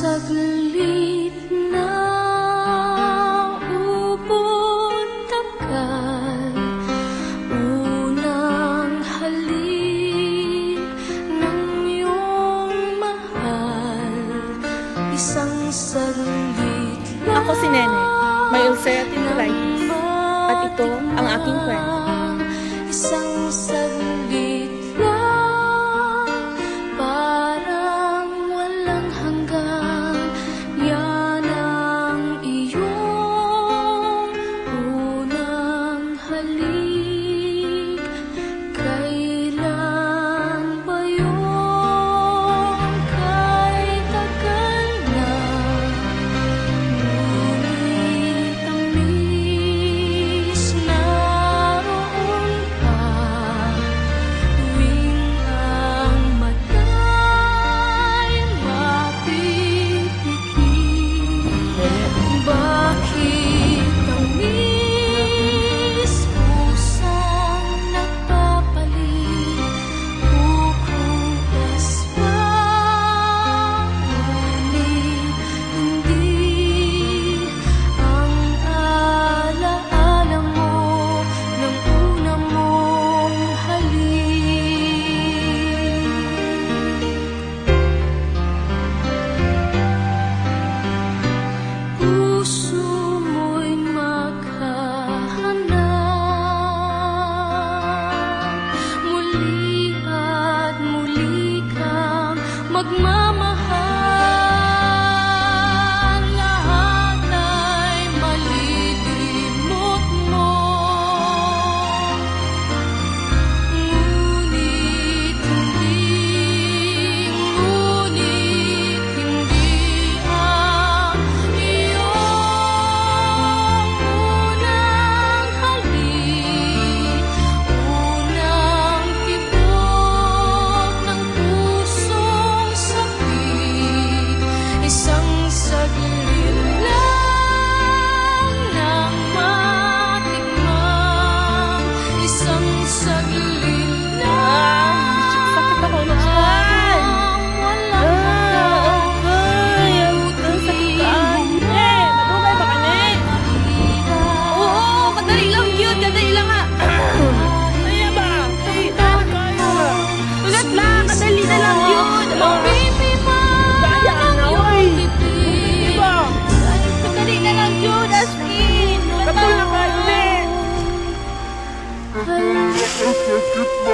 saglit na ubod tagal, unang halik ng iyong mahal, isang saglit lang. Ako si Nene, may ulcerative colitis, at ito ang aking kwento. Isang saglit lang, parang walang hanggan. Yan ang iyong unang halik. Kailan ba yun? Kay tagal na, ngunit tamis naroon pa. Tuwing ang mata'y mapipikit, bakit tamis pusong nagpapalit? Kukupas pa, ngunit hindi ang alaala mo ng una mong halik. Puso mo'y maghahanap, muli at muli kang magmamahal. Lahat ay malilimot mo, ngunit hindi ang iyong unang halik, unang tibok ng pusong sakit. Isang saglit lang nang matikman, isang saglit lang, Sakit ako ng tiyan. walang hanggan. Madugay ba ka, Ne? Oo, kadali lang, cute. Kadali lang nga. Kaya ba? Ulit lang, kadali na lang, cute. Kaya na, oy. Diba? Kadali na lang, cute. As in. Kapul na kayo, Ne. Halik.